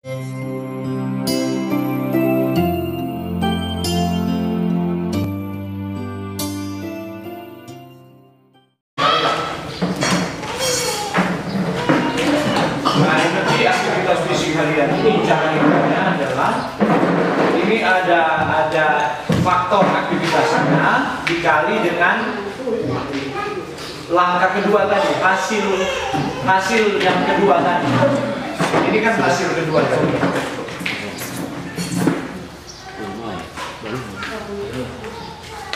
Aktivitas fisik harian ini cara hidupnya adalah ini ada faktor aktivitasnya dikali dengan langkah kedua tadi, hasil yang kedua tadi. Ini kan hasil kedua tadi.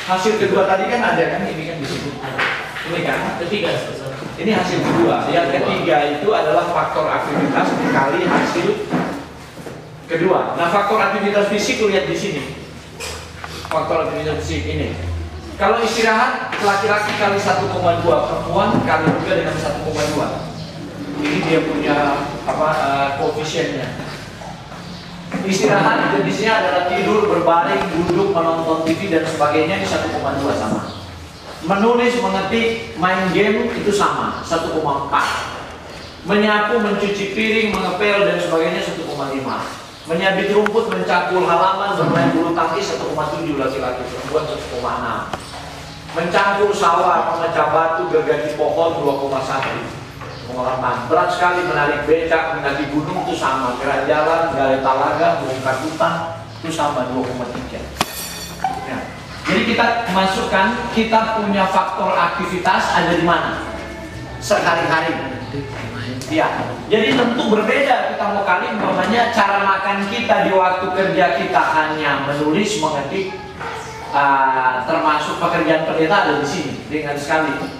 Hasil kedua tadi kan ada kan, ini kan di sini. Ini kan ketiga. Ini hasil kedua. Yang ketiga itu adalah faktor aktivitas dikali hasil kedua. Nah, faktor aktivitas fisik lihat di sini. Faktor aktivitas fisik ini. Kalau istirahat laki-laki kali 1,2, perempuan kali juga dengan 1,2. Ini dia punya koefisiennya. Istirahat jenisnya adalah tidur, berbaring, duduk, menonton TV dan sebagainya, ini 1,2 sama. Menulis, mengetik, main game itu sama, 1,4. Menyapu, mencuci piring, mengepel dan sebagainya 1,5. Menyabit rumput, mencakul halaman, bermain bulu tangkis 1,7 laki-laki, perempuan 1,6. Mencangkul sawah, memecah batu, gergaji pohon 2,1. Pengalaman berat sekali, menarik becak, mendaki gunung itu sama, gerak jalan, gali talaga, bongkar hutan itu sama 2,3. Ya. Jadi kita masukkan, kita punya faktor aktivitas ada di mana? Sehari-hari. Ya. Jadi tentu berbeda kita mau kali, umpamanya cara makan kita di waktu kerja kita hanya menulis, mengetik, termasuk pekerjaan pendeta ada di sini, ringan sekali.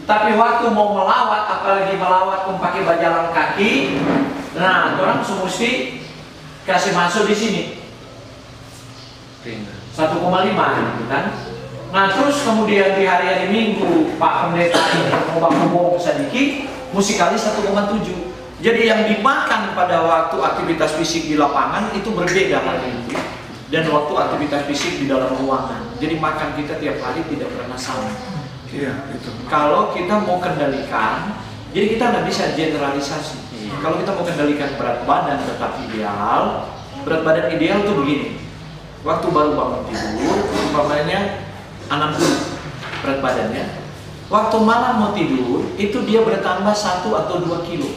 Tapi waktu mau melawat, apalagi melawat pakai berjalan kaki, nah orang mesti kasih masuk di sini. 1,5 gitu kan. Nah terus kemudian di hari-hari Minggu Pak Pendeta ini ngomong sedikit, mesti kali 1,7. Jadi yang dimakan pada waktu aktivitas fisik di lapangan itu berbeda hari ini dan waktu aktivitas fisik di dalam ruangan. Jadi makan kita tiap hari tidak pernah sama. Iya, itu. Kalau kita mau kendalikan, jadi kita nggak bisa generalisasi. Kalau kita mau kendalikan berat badan tetap ideal, berat badan ideal tuh begini. Waktu baru bangun tidur, umpamanya 60 berat badannya. Waktu malam mau tidur, itu dia bertambah 1 atau 2 kilo.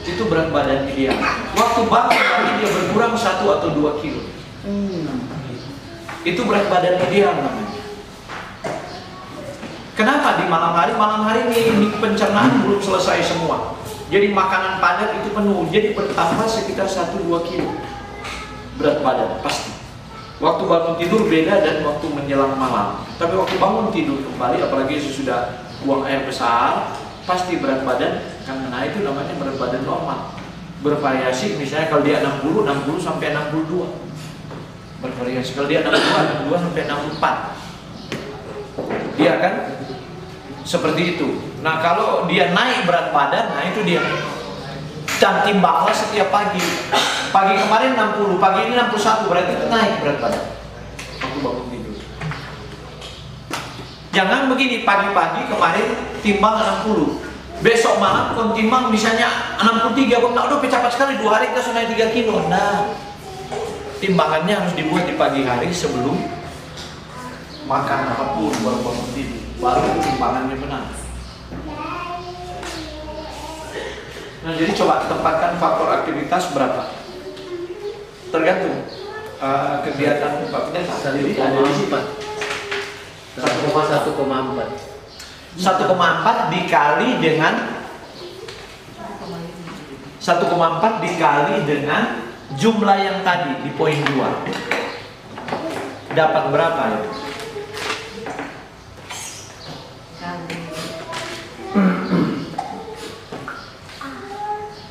Itu berat badan ideal. Waktu bangun lagi dia berkurang 1 atau 2 kilo. Itu berat badan ideal namanya. Kenapa di malam hari? Malam hari ini pencernaan belum selesai semua. Jadi makanan padat itu penuh. Jadi bertambah sekitar 1-2 kilo berat badan pasti. Waktu bangun tidur beda dan waktu menjelang malam. Tapi waktu bangun tidur kembali, apalagi sesudah buang air besar, pasti berat badan kan. Nah itu namanya berat badan normal. Bervariasi, misalnya kalau dia 60 sampai 62. Bervariasi. Kalau dia 62 sampai 64. Dia kan seperti itu. Nah kalau dia naik berat badan, nah itu dia. Dan timbanglah setiap pagi. Pagi kemarin 60, pagi ini 61, berarti itu naik berat badan. Aku bangun tidur. Jangan begini, pagi-pagi kemarin timbang 60. Besok malam kau timbang misalnya 63, kau udah cepat sekali 2 hari kita sudah naik 3 kilo. Nah, timbangannya harus dibuat di pagi hari sebelum makan apapun, baru bangun tidur, baru timbangannya benar. Nah jadi coba tempatkan faktor aktivitas berapa? Tergantung kegiatan Pak Pendeta sendiri ada di sini Pak. 1,4 dikali dengan 1,4 dikali dengan jumlah yang tadi di poin 2. Dapat berapa ya?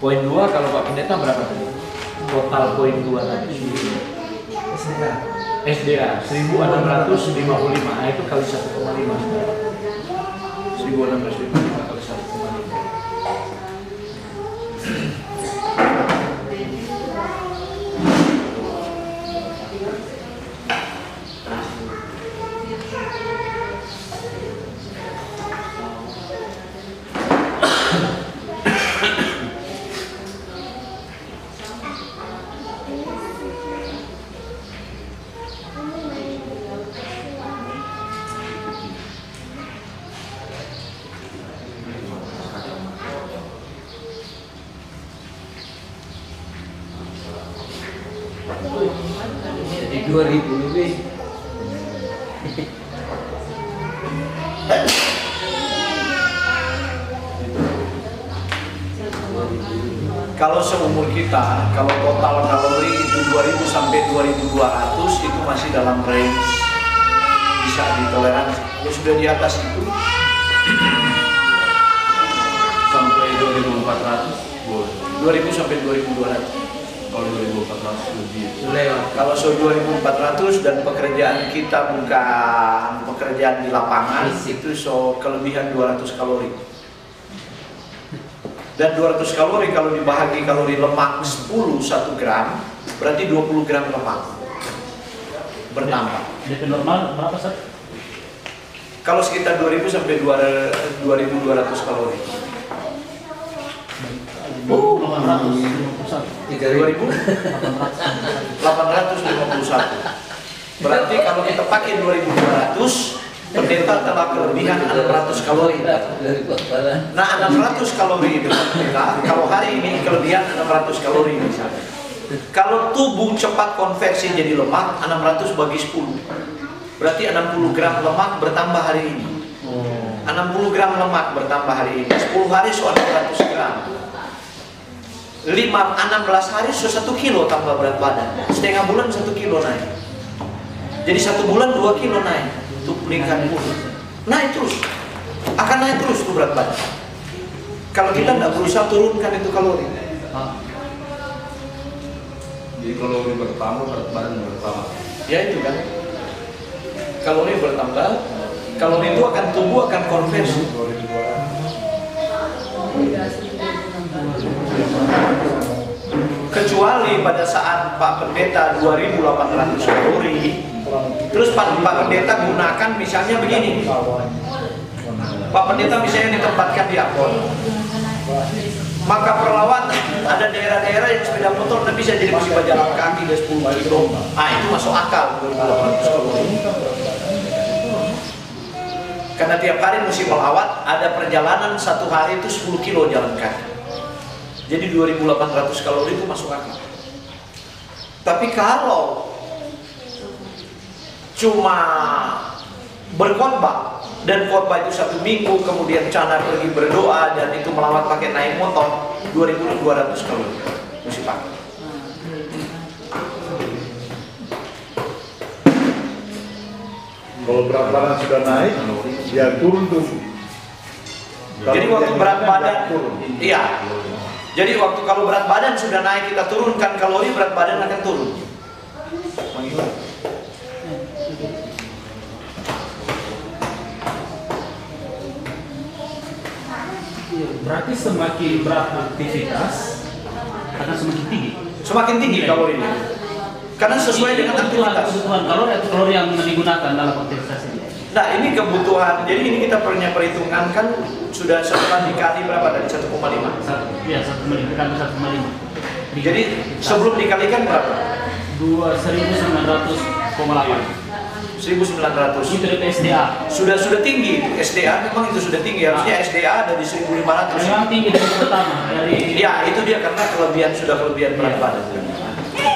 Poin 2 kalau Pak Pendeta berapa tadi? Total poin 2 tadi. SDA 1655. Nah itu kali 1,5. 1655 kali 1,5. Jadi 2000 lebih. Kalau seumur kita, kalau total kalori itu 2000 sampai 2200 itu masih dalam range bisa ditoleransi. Kalau sudah di atas itu sampai 2400 boleh. 2000 sampai 2200. Kalau 2400 lebih. Lewat. Kalau so 2400 dan pekerjaan kita bukan pekerjaan di lapangan, itu so kelebihan 200 kalori. Dan 200 kalori kalau dibahagi kalori lemak 10 1 gram, berarti 20 gram lemak bertambah. DP normal berapa, Sat? Kalau sekitar 2000 sampai 2200 kalori. 2851. Berarti kalau kita pakai 2200, pendeta telah kelebihan 600 kalori. Nah, 600 kalori itu pendeta, kalau hari ini kelebihan 600 kalori misalnya. Kalau tubuh cepat konversi jadi lemak, 600 bagi 10. Berarti 60 gram lemak bertambah hari ini. 60 gram lemak bertambah hari ini. 10 hari so 600 gram. 16 hari so 1 kilo tambah berat badan. Setengah bulan 1 kilo naik. Jadi 1 bulan 2 kilo naik. Untuk meningkat naik terus. Akan naik terus tuh berat badan. Kalau kita tidak berusaha turunkan itu kalori. Jadi kalori bertambah, berat badan bertambah. Ya itu kan. Kalori bertambah, kalori itu akan tubuh akan konversi. Kecuali pada saat Pak Pendeta 2800 kalori, terus Pak Pendeta gunakan misalnya begini. Pak Pendeta misalnya ditempatkan di Ambon, maka perlawanan ada daerah-daerah yang sepeda motor tidak bisa, jadi mesti berjalan kaki ke 10 kilo. Ah, itu masuk akal 2800 kalori. Karena tiap hari mesti melawat, ada perjalanan 1 hari itu 10 kilo jalan kaki. Jadi 2800 kalori itu masuk akal. Tapi kalau cuma berkhotbah dan khotbah itu 1 minggu, kemudian Cana pergi berdoa dan itu melawat pakai naik motor, 2200 kalori mesti pakai. Kalau berat badan sudah naik, dia turun tuh. Jadi waktu berat badan, iya. Jadi waktu kalau berat badan sudah naik, kita turunkan kalori, berat badan akan turun. Bagaimana? Berarti semakin berat aktivitas akan semakin tinggi. Semakin tinggi kalorinya. Karena sesuai dengan aktivitas. Kebutuhan kalori atau kalori yang digunakan dalam aktivitas ini. Nah, ini kebutuhan. Jadi ini kita punya perhitungan kan sudah setelah dikali berapa dari 1,5. Iya, 1,5. Jadi sebelum dikalikan berapa? 1900,8. 1900. Itu dari SDA. Sudah tinggi. SDA memang itu sudah tinggi. Harusnya SDA ada di 1500. Memang tinggi dari pertama dari. Ya, itu dia karena kelebihan berat badan.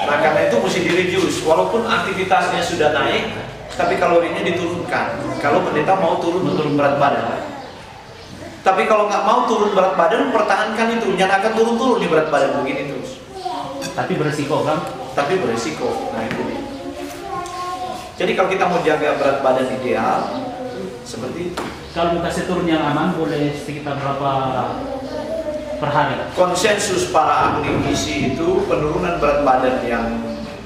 Nah, karena itu mesti di-reduce. Walaupun aktivitasnya sudah naik, tapi kalorinya diturunkan. Kalau pendeta mau turun berat badan. Tapi kalau nggak mau turun berat badan, pertahankan itu. Jangan akan turun-turun di berat badan begini terus. Tapi beresiko kan? Tapi beresiko. Nah itu. Jadi kalau kita mau jaga berat badan ideal, seperti itu. Kalau mau kasih turun yang aman, boleh sekitar berapa per hari? Konsensus para ahli gizi itu penurunan berat badan yang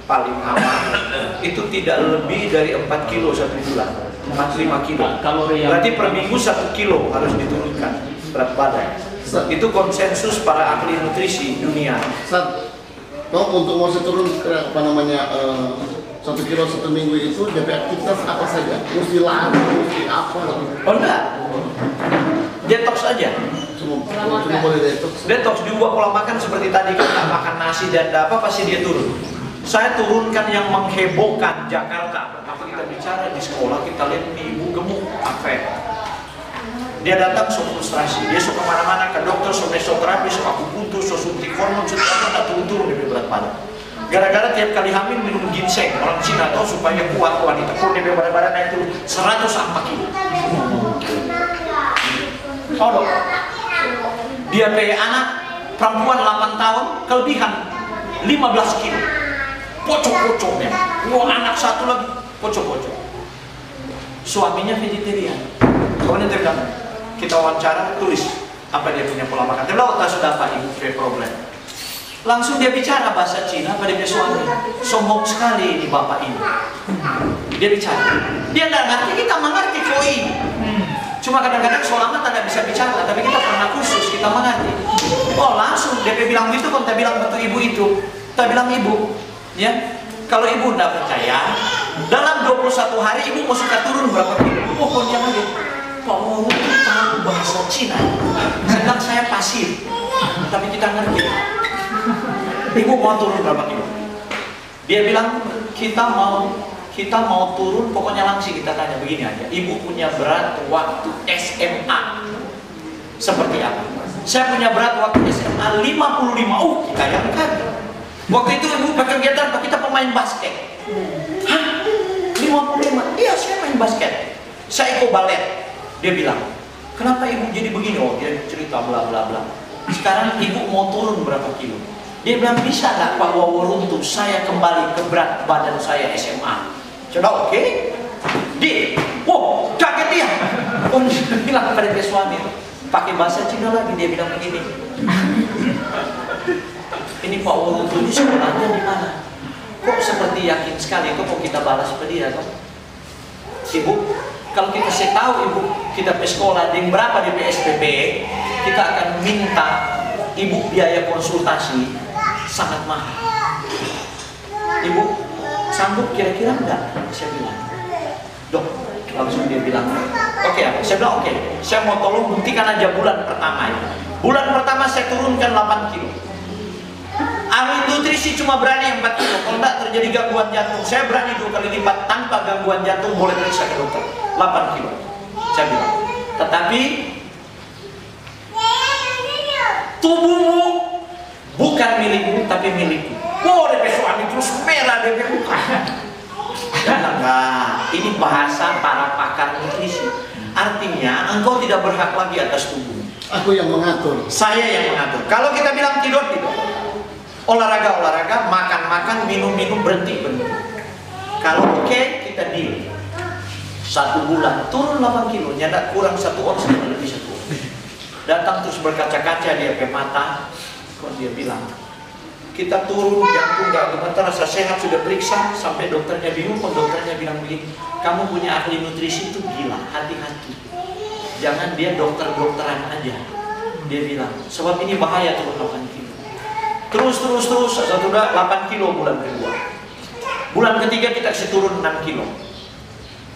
paling aman itu tidak lebih dari 4 kilo 1 bulan, 4-5 kilo. Kalori yang Berarti per minggu 1 kilo harus diturunkan berat badan. Itu konsensus para ahli nutrisi dunia. Untuk mau turun ke apa namanya 1 kilo 1 minggu itu DP aktivitas apa saja? Mesti lari, mesti apa? Oh enggak, detox aja. Cuma boleh detox. Detox diubah pola makan seperti tadi, kita makan nasi dan apa pasti dia turun. Saya turunkan yang menghebohkan Jakarta. Apa kita bicara di sekolah, kita lihat ibu gemuk, apa? Dia datang so frustrasi, dia so kemana-mana ke dokter, so mesoterapi, so akupunktur, so suntik hormon, so apa, turun-turun di berat badan. Gara-gara tiap kali hamil minum ginseng, orang Cina tahu supaya kuat wanita. Kalau dia berat-berat naik turun 104 kilo. Oh, dok. Dia punya anak perempuan 8 tahun, kelebihan 15 kilo. Pocok-pocok memang. Wah, anak satu lagi pocok-pocok. Suaminya vegetarian. Kemudian dia bilang, kita wawancara, tulis apa dia punya pola makan. Dia bilang, oh, sudah apa ibu punya problem. Langsung dia bicara bahasa Cina pada dia suami. Sombong sekali ini bapak ini. Dia bicara. Dia tidak ngerti, kita mengerti koi. Cuma kadang-kadang selama tidak bisa bicara, tapi kita pernah khusus, kita mengerti. Oh langsung dia bilang gitu, kalau kita bilang betul ibu itu, kita bilang ibu, ya. Kalau ibu tidak percaya, dalam 21 hari ibu mau suka turun berapa kilo? Oh kok dia lagi, Pak Wong itu tahu bahasa Cina. Sedang saya pasif, tapi kita ngerti. Ibu mau turun berapa kilo? Dia bilang kita mau turun, pokoknya langsung kita tanya begini aja. Ibu punya berat waktu SMA seperti apa? Saya punya berat waktu SMA 55. Kita yang kan. Waktu itu ibu berkegiatan, kita pemain basket. Hah? 55? Iya, saya main basket. Saya ikut balet. Dia bilang, kenapa ibu jadi begini? Oh, dia cerita bla bla bla. Sekarang ibu mau turun berapa kilo? Dia bilang, bisa nggak Pak Waworuntu saya kembali ke berat badan saya SMA? Coba oke? Dia, wow, kaget dia. Oh, dia bilang pada dia suami, pakai bahasa Cina lagi, dia bilang begini. Ini Pak Waworuntu ini sekolahnya di mana? Kok seperti yakin sekali? Kok mau kita balas pada dia? Kok? Ibu, kalau kita saya tahu ibu kita ke sekolah yang berapa di PSBB, kita akan minta ibu biaya konsultasi sangat mahal. Ibu sanggup kira-kira enggak? Saya bilang, dok, langsung dia bilang, oke. Saya bilang oke. Saya mau tolong buktikan aja bulan pertama ini. Bulan pertama saya turunkan 8 kilo. Ahli nutrisi cuma berani 4 kilo. Kalau enggak terjadi gangguan jantung, saya berani 2 kali lipat tanpa gangguan jantung, boleh periksa ke dokter. 8 kilo. Saya bilang. Tetapi tubuhmu bukan milikmu, tapi milikku. Oh, DP suami terus merah DP muka. Enggak, ini bahasa para pakar nutrisi. Artinya, engkau tidak berhak lagi atas tubuhmu. Aku yang mengatur. Saya yang mengatur. Kalau kita bilang tidur, olahraga, makan, minum, berhenti. Kalau oke, kita deal. 1 bulan, turun 8 kilo, nyadak kurang 1 ons, lebih 1 ons. Datang terus berkaca-kaca dia ke mata, kok dia bilang, kita turun, jantung gak gemetar, rasa sehat, sudah periksa, sampai dokternya bingung, kok dokternya bilang begini, kamu punya ahli nutrisi itu gila, hati-hati. Jangan dia dokter-dokteran aja. Dia bilang, sebab ini bahaya turun 8 kilo. Terus, sudah 8 kilo bulan kedua. Bulan ketiga kita kasih turun 6 kilo.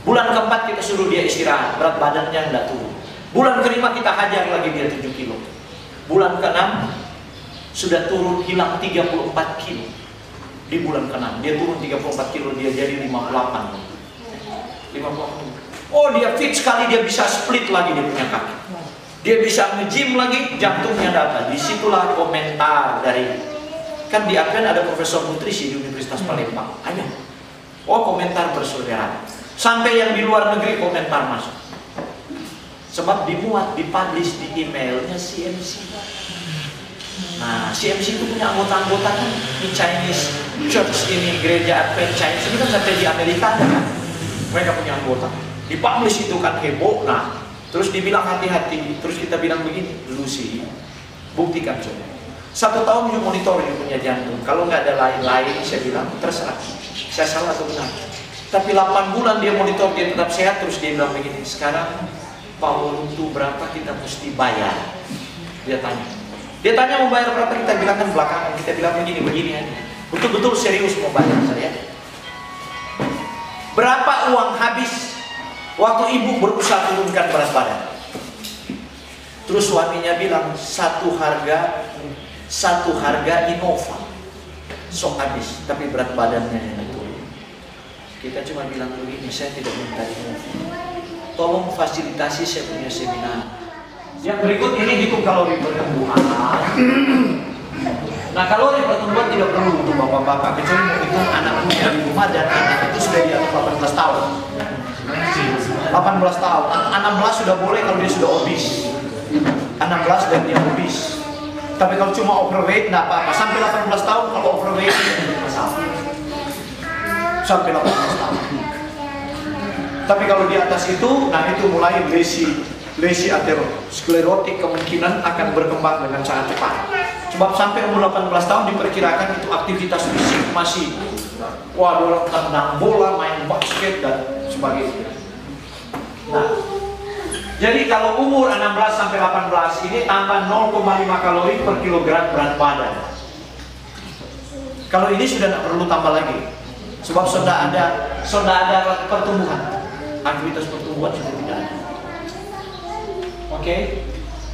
Bulan keempat kita suruh dia istirahat, berat badannya enggak turun. Bulan kelima kita hajar lagi dia 7 kilo. Bulan ke-6 sudah turun hilang 34 kilo. Di bulan ke-6 dia turun 34 kilo, dia jadi 58. Oh, dia fit sekali, dia bisa split lagi dia punya kaki. Dia bisa nge-gym lagi, jantungnya dapat. Disitulah komentar dari, kan di Advent ada profesor nutrisi di Universitas Palembang. Ayo. Oh, komentar bersaudara. Sampai yang di luar negeri komentar masuk. Sebab dimuat, dipublish di emailnya CMC. Nah, CMC itu punya anggota-anggota kan di Chinese Church ini, gereja Advent Chinese ini kan sampai di Amerika ada kan. Mereka punya anggota. Dipublish itu kan heboh. Nah, terus dibilang hati-hati. Terus kita bilang begini, Lucy, buktikan coba. 1 tahun you monitor you punya jantung. Kalau nggak ada lain-lain, saya bilang terserah. Saya salah atau benar. Tapi 8 bulan dia monitor, dia tetap sehat. Terus dia bilang begini, sekarang Pak Waworuntu berapa kita mesti bayar? Dia tanya mau bayar berapa, kita bilang kan belakangan. Kita bilang begini aja. Betul-betul serius mau bayar saya. Berapa uang habis waktu ibu berusaha turunkan berat badan? Terus suaminya bilang satu harga Innova. Sok habis, tapi berat badannya yang turun. Kita cuma bilang begini, saya tidak minta Innova. Tolong fasilitasi saya punya seminar. Yang berikut ini hitung kalori pertumbuhan. Nah, kalori pertumbuhan tidak perlu untuk bapak-bapak, kecuali mau hitung anak punya di rumah dan anak itu sudah di atas 18 tahun. 18 tahun, 16 sudah boleh kalau dia sudah obes. 16 dan dia obes. Tapi kalau cuma overweight, nggak apa-apa. Sampai 18 tahun kalau overweight tidak masalah. Sampai 18 tahun. Tapi kalau di atas itu, nah itu mulai lesi aterosklerotik kemungkinan akan berkembang dengan sangat cepat. Sebab sampai umur 18 tahun diperkirakan itu aktivitas fisik masih dorong tendang bola, main basket dan sebagainya. Nah, jadi kalau umur 16 sampai 18 ini tambah 0,5 kalori per kilogram berat badan. Kalau ini sudah tidak perlu tambah lagi, sebab sudah ada pertumbuhan, aktivitas pertumbuhan sudah tidak ada. Oke.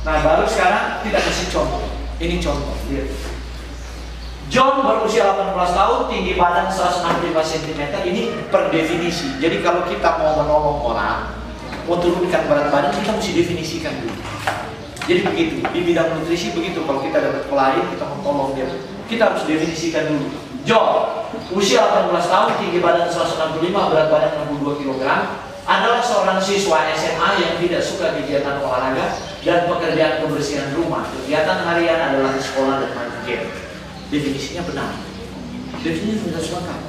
Nah, baru sekarang kita kasih contoh. Ini contoh. John berusia 18 tahun, tinggi badan 165 cm. Ini per definisi. Jadi kalau kita mau menolong orang, mau turunkan berat badan, kita mesti definisikan dulu. Jadi begitu, di bidang nutrisi begitu. Kalau kita dapat klien, kita mau tolong dia, kita harus definisikan dulu. John, usia 18 tahun, tinggi badan 165, berat badan 62 kg, adalah seorang siswa SMA yang tidak suka kegiatan olahraga dan pekerjaan kebersihan rumah. Kegiatan harian adalah di sekolah dan main game. Definisinya benar. Definisinya sudah sepakat.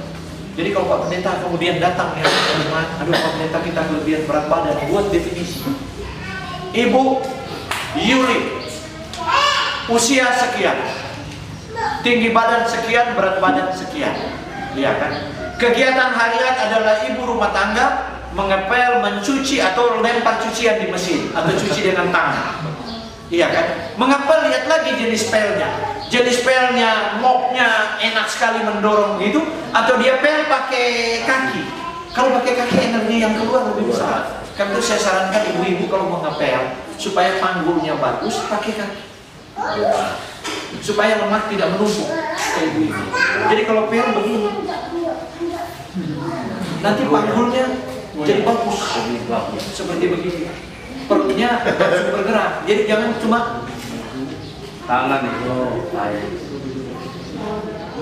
Jadi kalau Pak Pendeta kemudian datang ya, aduh Pak Pendeta kita kelebihan berat badan, buat definisi. Ibu Yuli, usia sekian, tinggi badan sekian, berat badan sekian, iya kan? Kegiatan harian adalah ibu rumah tangga, mengepel, mencuci atau lempar cucian di mesin atau cuci dengan tangan, iya kan? Mengepel, lihat lagi jenis pelnya. Jenis pelnya, mopnya enak sekali mendorong gitu, atau dia pel pakai kaki. Kalau pakai kaki energi yang keluar lebih besar. Kan itu saya sarankan ibu-ibu kalau mau ngepel supaya panggulnya bagus, pakai kaki. Supaya lemak tidak menumpuk ke ibu-ibu. Jadi kalau pel begini, nanti panggulnya jadi bagus, seperti begini. Perutnya langsung bergerak. Jadi jangan cuma tangan itu.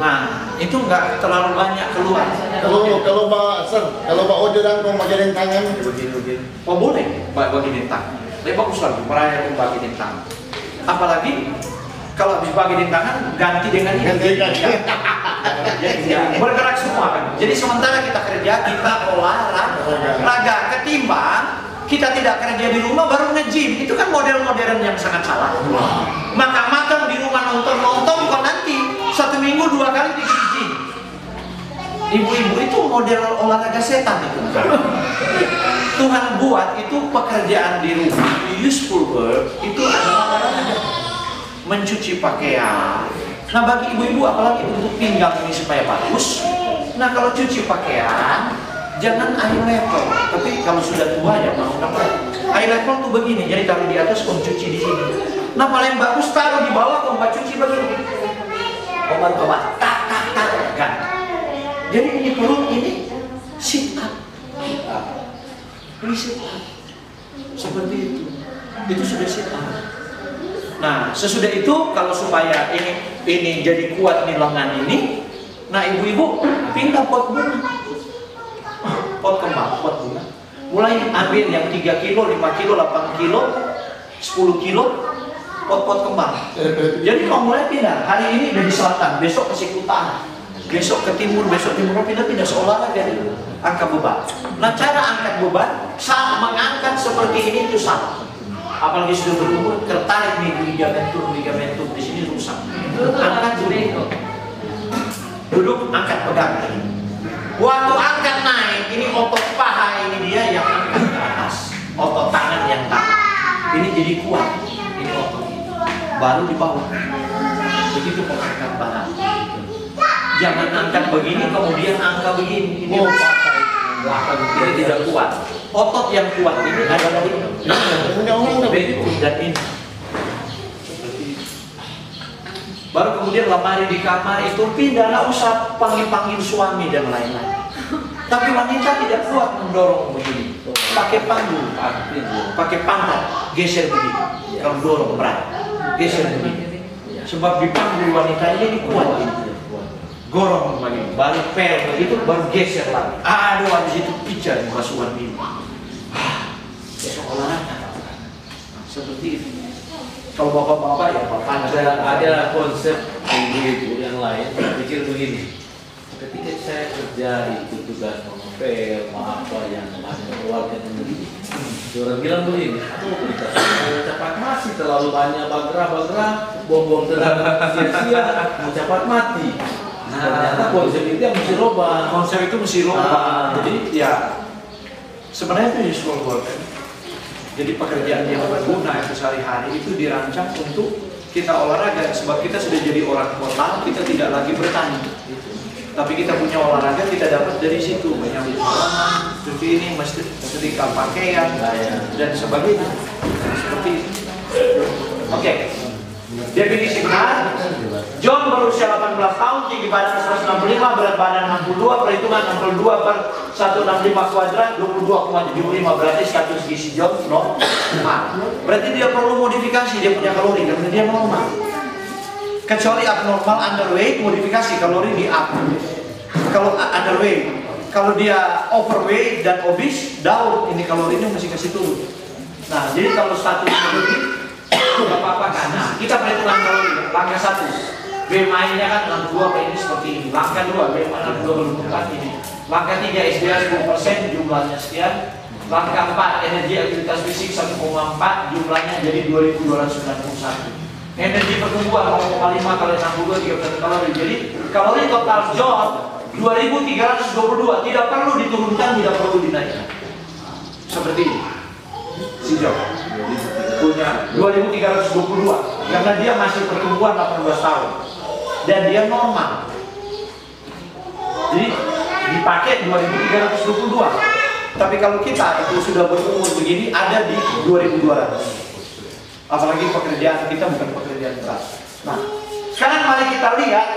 Nah, itu nggak terlalu banyak keluar. Kalau Pak Ojo dan mau bagian tangan begini. Oh boleh, bagi tangan. Tapi bagus lagi, merayakan bagi tangan. Apalagi kalau habis bagi tangan ganti dengan ini. Ya, bergerak semua kan. Jadi sementara kita kerja, kita olahraga ketimbang kita tidak kerja di rumah baru nge-gym. Itu kan model modern yang sangat salah. Makan di rumah, nonton kok nanti 1 minggu 2 kali di gym. Ibu-ibu itu model olahraga setan itu. Tuhan buat itu pekerjaan di rumah, useful work itu adalah olahraga. Mencuci pakaian. Nah bagi ibu-ibu apalagi untuk pinggang ini supaya bagus. Nah kalau cuci pakaian jangan eye level, tapi kalau sudah tua ya mau dapat. Eye level tuh begini, jadi taruh di atas, kamu cuci di sini. Nah paling bagus taruh di bawah, kamu cuci begini. Kamu ke bawah, tak kan. Jadi ini perut ini sit up. Ini sit up. Seperti itu. Itu sudah sit up. Nah, sesudah itu kalau supaya ini jadi kuat nih lengan ini, nah ibu-ibu pindah pot bunga, pot kembang, pot bunga. Mulai ambil yang 3 kilo, 5 kilo, 8 kilo, 10 kilo, pot-pot kembang. Jadi kalau mulai pindah, hari ini dari selatan, besok ke utara, besok ke timur, besok timur, pindah-pindah seolahraga angkat beban. Nah cara angkat beban, mengangkat seperti ini itu salah. Apalagi sudah berumur, tertarik nih ligamentum di sini rusak. Angkat duduk, angkat pegang. Waktu angkat naik, ini otot paha ini dia yang angkat ke atas, otot tangan yang tahan. Ini jadi kuat, ini otot. Baru di bawah. Begitu mengangkat badan. Jangan angkat begini, kemudian angkat begini. Ini ini tidak kuat. Otot yang kuat ini adalah ini. Dan ini. Baru kemudian lemari di kamar itu pindah, nggak usah panggil-panggil suami dan lain-lain. Tapi wanita tidak kuat mendorong begini. Pakai panggul, pakai pantat, geser begini. Kalau dorong berat, geser begini. Sebab dipanggil wanita ini kuat ini. Gorong lagi, baru pel begitu, baru geser lagi. Aduh, di situ pijar masukan ini. Besok olahraga. Seperti itu. Kalau bapak-bapak ya bapak Ada konsep ibu-ibu yang lain pikir begini, ketika saya kerja itu tugas mengepel apa yang mengeluarkan energi, orang bilang begini, cepat mati, terlalu banyak bagra bom tenaga sia-sia, mau cepat mati. Ternyata konsep itu yang mesti robah. konsep itu mesti rubah. Jadi ya sebenarnya itu useful work kan. Jadi pekerjaan yang berguna itu sehari-hari itu dirancang untuk kita olahraga. Sebab kita sudah jadi orang kota, kita tidak lagi bertani. Tapi kita punya olahraga kita dapat dari situ, banyak halaman, cuci ini, mesti setrika pakaian dan sebagainya. Seperti itu. Oke. Definisi benar. John berusia 18 tahun, tinggi badan 165, berat badan 62, perhitungan 62 per 165 kuadrat 22,75, berarti status gizi John normal. Berarti dia perlu modifikasi, dia punya kalori karena dia normal. Kecuali abnormal underweight, modifikasi kalori di up. Kalau underweight, kalau dia overweight dan obese, down, ini kalorinya masih kasih turun. Nah, jadi kalau status seperti nggak apa-apa kan. Nah, kita perhitungan kalori. Langkah 1, BMI-nya kan 62, ini seperti ini. Langkah 2, BMI 62 ini. Langkah 3, SDA 10%, jumlahnya sekian. Langkah 4, energi aktivitas fisik 1,4, jumlahnya jadi 2291. Energi pertumbuhan 0,5 kali 62, 31 kalori. Jadi kalori total John 2322, tidak perlu diturunkan, tidak perlu dinaikkan. Seperti ini. Si John punya 2322 karena dia masih pertumbuhan 18 tahun dan dia normal. Jadi dipakai 2322. Tapi kalau kita itu sudah berumur begini ada di 2200. Apalagi pekerjaan kita bukan pekerjaan berat. Nah, sekarang mari kita lihat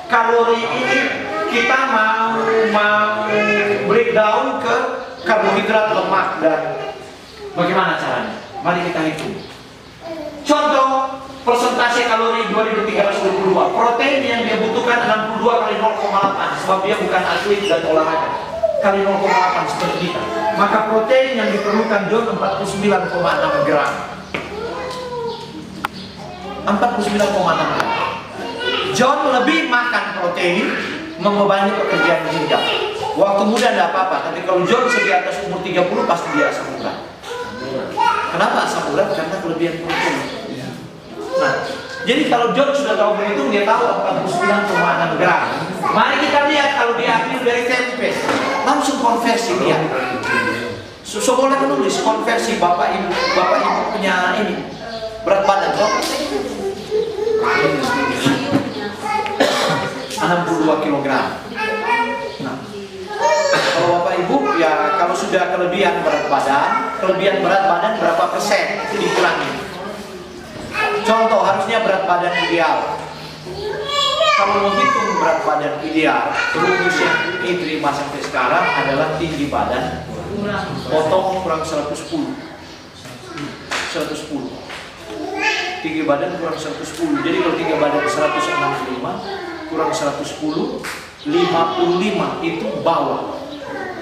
kalori ini kita mau breakdown ke karbohidrat, lemak dan bagaimana caranya? Mari kita hitung. Contoh persentase kalori 2322. Protein yang dia butuhkan 62 kali 0,8 sebab dia bukan atlet dan olahraga. Kali 0,8 seperti kita. Maka protein yang diperlukan John 49,6 gram. 49,6 gram. John lebih makan protein membebani pekerjaan ginjal. Waktu muda tidak apa-apa, tapi kalau John di atas umur 30 pasti dia asam urat. Kenapa asam urat? Karena kelebihan protein. Nah, jadi kalau John sudah tahu berhitung, dia tahu 49,6 gram. Mari kita lihat kalau diambil dari tempe, langsung konversi dia. So boleh menulis konversi bapak ibu punya ini berat badan John 62 kg. Nah, kalau bapak ibu ya kalau sudah kelebihan berat badan berapa persen dikurangi. Contoh harusnya berat badan ideal. Kalau menghitung berat badan ideal, rumus yang diterima sampai sekarang adalah tinggi badan potong kurang 110. Tinggi badan kurang 110. Jadi kalau tinggi badan 165 kurang 110, 55 itu bawah.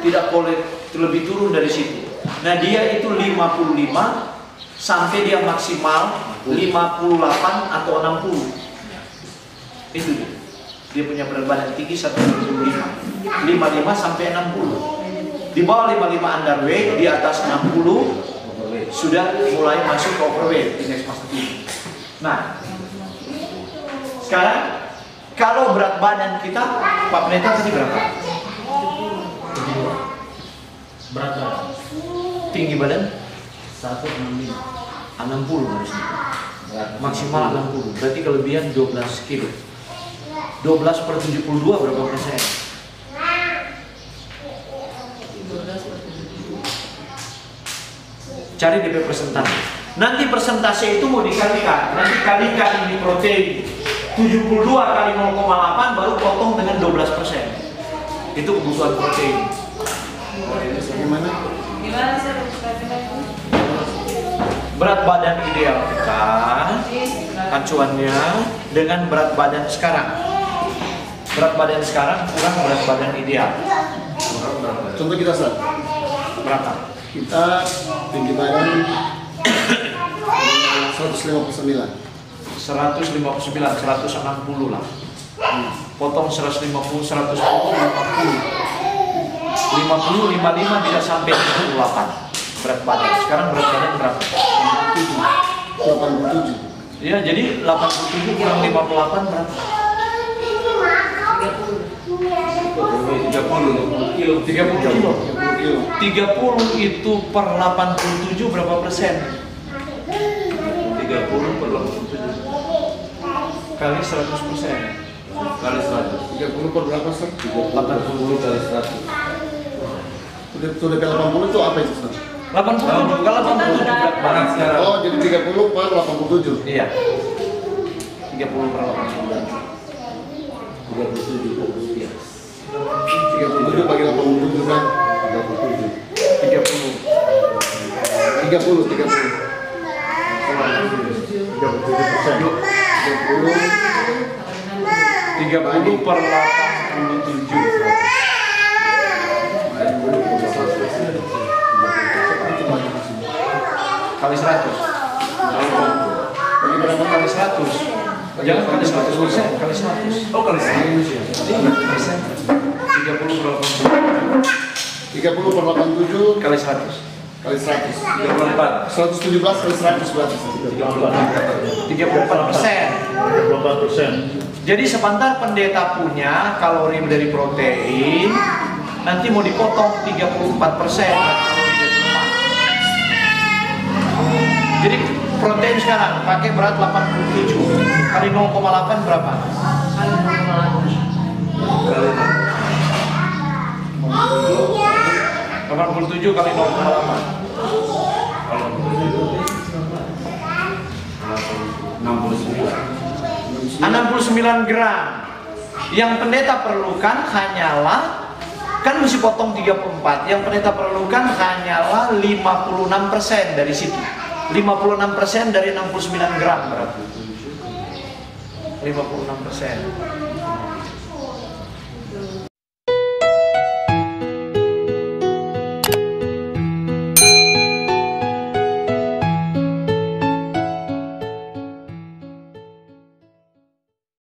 Tidak boleh lebih turun dari situ. Nah, dia itu 55 sampai dia maksimal 58 atau 60. Itu dia. Dia punya berat badan tinggi 175. 55 sampai 60. Di bawah 55 underweight, di atas 60 sudah mulai masuk ke overweight, indeks massa tubuh. Nah, sekarang kalau berat badan kita, Pak Pendeta tadi berapa? Berat badan Tinggi badan 165. 60 harusnya. Maksimal 60. Berarti kelebihan 12 kilo. 12 per 72 berapa persen? Cari DP persentase. Nanti persentase itu mau dikalikan. Nanti kalikan ini protein 72 kali 0,8 baru potong dengan 12%. Itu kebutuhan protein. Gimana? Gimana sih? Berat badan ideal kita acuannya dengan berat badan sekarang. Berat badan sekarang kurang berat badan ideal. Contoh kita saat Berapa? kita tinggi badan 159. 159, 160 lah. Potong 150, 110, 50. 50, 55 bisa sampai 68 berat badan. Sekarang berat badan berapa? 87. Iya, jadi 87 kurang 58 berapa? 30 kilo. 30 kilo. 30 kilo. 30 itu per 87 berapa persen? 30 per 87 Kali 100 persen. kali 100. 30 per berapa sir? 80 kali 100. Sudah 80 itu apa itu sir? 87, kalau 87 berat badan sekarang. Oh jadi 30 per 87. Iya. 30 per 87. 37 rupiah. 37 bagi 87 kan? 30. 30 per 87. Kali 100. Bagi berapa kali 100? Jangan kali 100 persen, kali 100. Oh kali 100 ya. 30 per 87 30 per 87 kali 100. kali 100. 34. 117 kali 100 berarti. 34 persen. 24%. Jadi sebentar pendeta punya kalori dari protein, nanti mau dipotong 34 persen kalori dari lemak. Jadi protein sekarang pakai berat 87 kali 0,8 berapa? Kali 87 kali 0,8. 69 gram. Yang pendeta perlukan hanyalah, kan mesti potong 34. Yang pendeta perlukan hanyalah 56% dari situ. 56% dari 69 gram berarti. 56%.